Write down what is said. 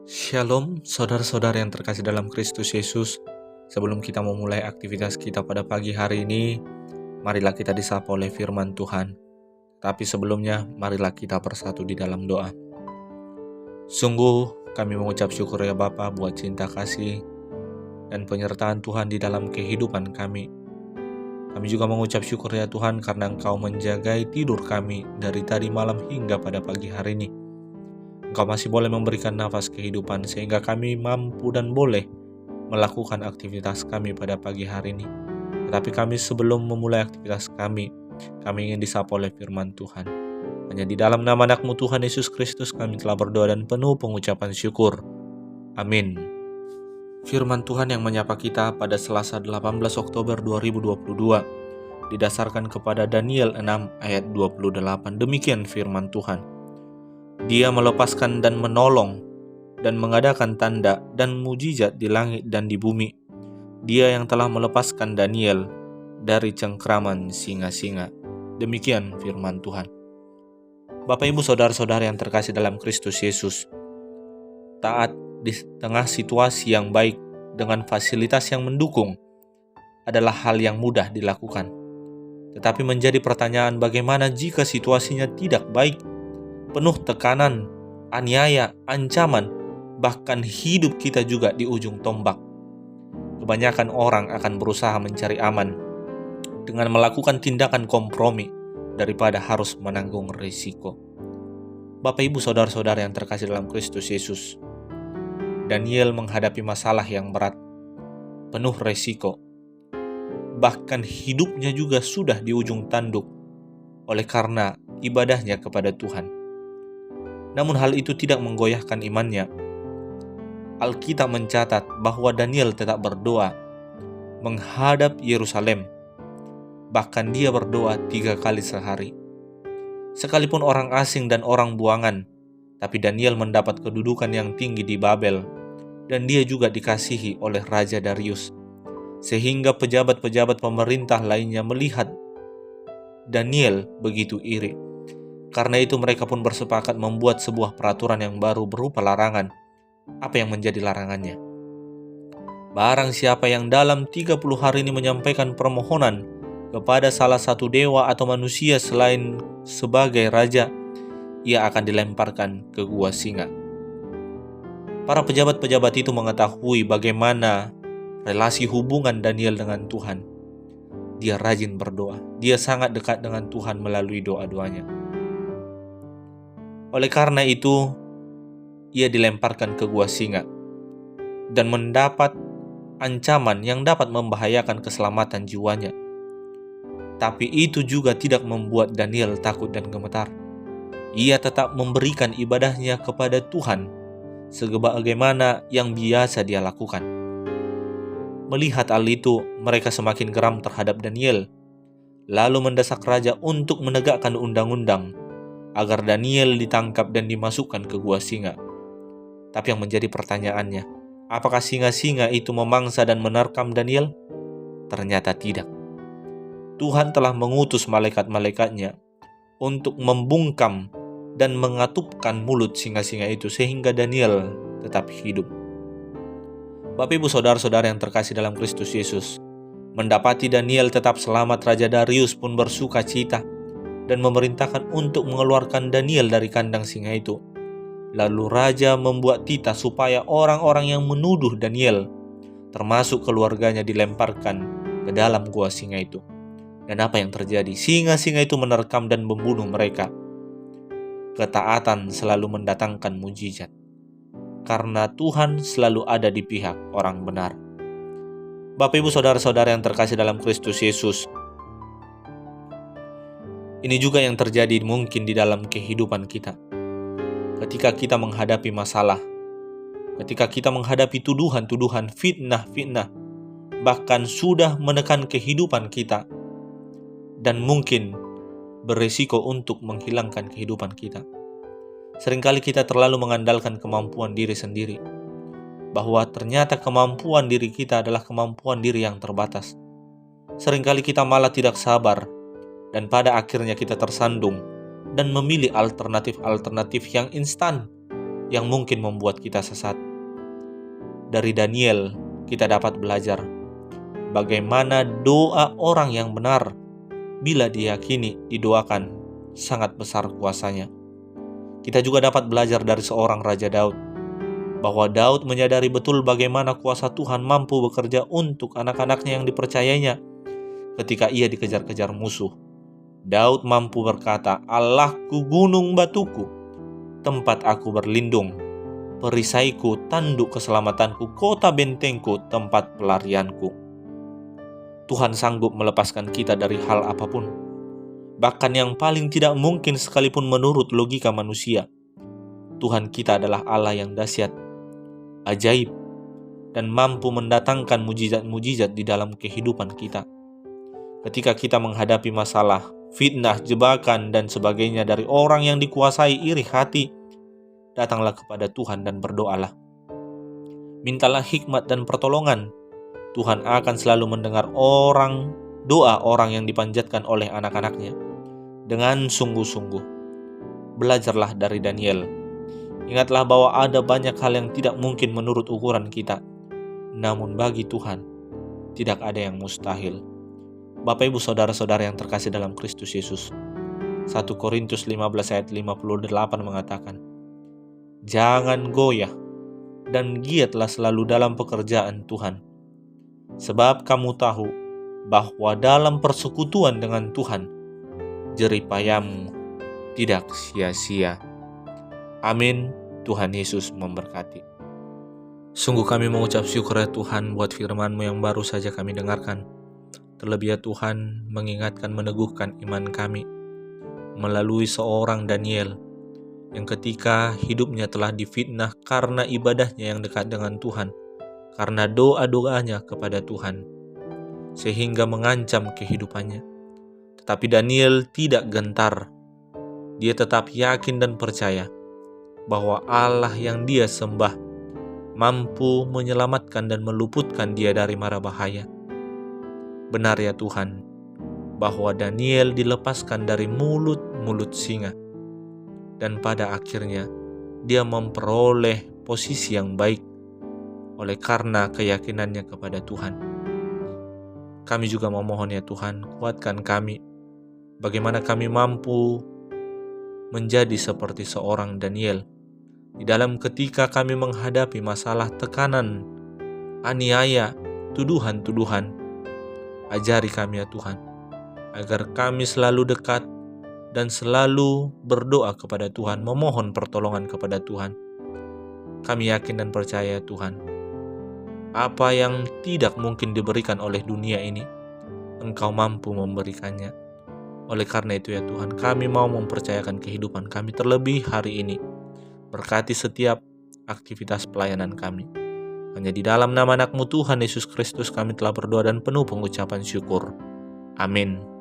Shalom, saudara-saudara yang terkasih dalam Kristus Yesus. Sebelum kita memulai aktivitas kita pada pagi hari ini, marilah kita disapa oleh firman Tuhan. Tapi sebelumnya, marilah kita bersatu di dalam doa. Sungguh, kami mengucap syukur ya Bapa buat cinta kasih dan penyertaan Tuhan di dalam kehidupan kami. Kami juga mengucap syukur ya Tuhan karena Engkau menjagai tidur kami dari tadi malam hingga pada pagi hari ini. Engkau masih boleh memberikan nafas kehidupan sehingga kami mampu dan boleh melakukan aktivitas kami pada pagi hari ini. Tetapi kami sebelum memulai aktivitas kami ingin disapa oleh firman Tuhan. Hanya di dalam nama anak-Mu Tuhan Yesus Kristus kami telah berdoa dan penuh pengucapan syukur. Amin. Firman Tuhan yang menyapa kita pada Selasa 18 Oktober 2022 didasarkan kepada Daniel 6 ayat 28. Demikian firman Tuhan. Dia melepaskan dan menolong dan mengadakan tanda dan mujizat di langit dan di bumi. Dia yang telah melepaskan Daniel dari cengkraman singa-singa. Demikian firman Tuhan. Bapak Ibu saudara-saudara yang terkasih dalam Kristus Yesus, taat di tengah situasi yang baik dengan fasilitas yang mendukung adalah hal yang mudah dilakukan. Tetapi menjadi pertanyaan bagaimana jika situasinya tidak baik, penuh tekanan, aniaya, ancaman, bahkan hidup kita juga di ujung tombak. Kebanyakan orang akan berusaha mencari aman dengan melakukan tindakan kompromi daripada harus menanggung risiko. Bapak Ibu saudara-saudara yang terkasih dalam Kristus Yesus, Daniel menghadapi masalah yang berat, penuh risiko. Bahkan hidupnya juga sudah di ujung tanduk oleh karena ibadahnya kepada Tuhan. Namun hal itu tidak menggoyahkan imannya. Alkitab mencatat bahwa Daniel tetap berdoa menghadap Yerusalem. Bahkan dia berdoa 3 kali sehari. Sekalipun orang asing dan orang buangan, tapi Daniel mendapat kedudukan yang tinggi di Babel, dan dia juga dikasihi oleh Raja Darius, sehingga pejabat-pejabat pemerintah lainnya melihat Daniel begitu iri. Karena itu mereka pun bersepakat membuat sebuah peraturan yang baru berupa larangan. Apa yang menjadi larangannya? Barang siapa yang dalam 30 hari ini menyampaikan permohonan kepada salah satu dewa atau manusia selain sebagai raja, ia akan dilemparkan ke gua singa. Para pejabat-pejabat itu mengetahui bagaimana relasi hubungan Daniel dengan Tuhan. Dia rajin berdoa. Dia sangat dekat dengan Tuhan melalui doa-doanya. Oleh karena itu, ia dilemparkan ke gua singa dan mendapat ancaman yang dapat membahayakan keselamatan jiwanya. Tapi itu juga tidak membuat Daniel takut dan gemetar. Ia tetap memberikan ibadahnya kepada Tuhan sebagaimana yang biasa dia lakukan. Melihat hal itu, mereka semakin geram terhadap Daniel, lalu mendesak raja untuk menegakkan undang-undang agar Daniel ditangkap dan dimasukkan ke gua singa. Tapi yang menjadi pertanyaannya, apakah singa-singa itu memangsa dan menerkam Daniel? Ternyata tidak. Tuhan telah mengutus malaikat-malaikatnya untuk membungkam dan mengatupkan mulut singa-singa itu sehingga Daniel tetap hidup. Bapak Ibu saudara-saudara yang terkasih dalam Kristus Yesus, mendapati Daniel tetap selamat, Raja Darius pun bersuka cita dan memerintahkan untuk mengeluarkan Daniel dari kandang singa itu. Lalu raja membuat titah supaya orang-orang yang menuduh Daniel, termasuk keluarganya, dilemparkan ke dalam gua singa itu. Dan apa yang terjadi? Singa-singa itu menerkam dan membunuh mereka. Ketaatan selalu mendatangkan mujizat, karena Tuhan selalu ada di pihak orang benar. Bapak Ibu saudara-saudara yang terkasih dalam Kristus Yesus, ini juga yang terjadi mungkin di dalam kehidupan kita. Ketika kita menghadapi masalah, ketika kita menghadapi tuduhan-tuduhan, fitnah-fitnah, bahkan sudah menekan kehidupan kita, dan mungkin berisiko untuk menghilangkan kehidupan kita. Seringkali kita terlalu mengandalkan kemampuan diri sendiri, bahwa ternyata kemampuan diri kita adalah kemampuan diri yang terbatas. Seringkali kita malah tidak sabar, dan pada akhirnya kita tersandung dan memilih alternatif-alternatif yang instan yang mungkin membuat kita sesat. Dari Daniel, kita dapat belajar bagaimana doa orang yang benar bila diyakini didoakan sangat besar kuasanya. Kita juga dapat belajar dari seorang Raja Daud, bahwa Daud menyadari betul bagaimana kuasa Tuhan mampu bekerja untuk anak-anaknya yang dipercayainya ketika ia dikejar-kejar musuh. Daud mampu berkata, "Allahku gunung batuku, tempat aku berlindung, perisaiku, tanduk keselamatanku, kota bentengku, tempat pelarianku." Tuhan sanggup melepaskan kita dari hal apapun, bahkan yang paling tidak mungkin sekalipun menurut logika manusia. Tuhan kita adalah Allah yang dahsyat, ajaib, dan mampu mendatangkan mujizat-mujizat di dalam kehidupan kita. Ketika kita menghadapi masalah, fitnah, jebakan, dan sebagainya dari orang yang dikuasai iri hati, datanglah kepada Tuhan dan berdoalah. Mintalah hikmat dan pertolongan. Tuhan akan selalu mendengar doa orang yang dipanjatkan oleh anak-anaknya dengan sungguh-sungguh. Belajarlah dari Daniel. Ingatlah bahwa ada banyak hal yang tidak mungkin menurut ukuran kita. Namun bagi Tuhan, tidak ada yang mustahil. Bapak Ibu Saudara-saudara yang terkasih dalam Kristus Yesus, 1 Korintus 15 ayat 58 mengatakan, "Jangan goyah dan giatlah selalu dalam pekerjaan Tuhan. Sebab kamu tahu bahwa dalam persekutuan dengan Tuhan, jerih payahmu tidak sia-sia." Amin. Tuhan Yesus memberkati. Sungguh kami mengucap syukur ya Tuhan buat firman-Mu yang baru saja kami dengarkan. Terlebih ya Tuhan mengingatkan, meneguhkan iman kami melalui seorang Daniel yang ketika hidupnya telah difitnah karena ibadahnya yang dekat dengan Tuhan, karena doa-doanya kepada Tuhan, sehingga mengancam kehidupannya. Tetapi Daniel tidak gentar. Dia tetap yakin dan percaya bahwa Allah yang dia sembah mampu menyelamatkan dan meluputkan dia dari mara bahaya. Benar ya Tuhan, bahwa Daniel dilepaskan dari mulut-mulut singa, dan pada akhirnya dia memperoleh posisi yang baik oleh karena keyakinannya kepada Tuhan. Kami juga memohon ya Tuhan, kuatkan kami, bagaimana kami mampu menjadi seperti seorang Daniel di dalam ketika kami menghadapi masalah, tekanan, aniaya, tuduhan-tuduhan. Ajari kami ya Tuhan, agar kami selalu dekat dan selalu berdoa kepada Tuhan, memohon pertolongan kepada Tuhan. Kami yakin dan percaya Tuhan, apa yang tidak mungkin diberikan oleh dunia ini, Engkau mampu memberikannya. Oleh karena itu ya Tuhan, kami mau mempercayakan kehidupan kami terlebih hari ini. Berkati setiap aktivitas pelayanan kami. Hanya di dalam nama anak-Mu Tuhan Yesus Kristus kami telah berdoa dan penuh pengucapan syukur. Amin.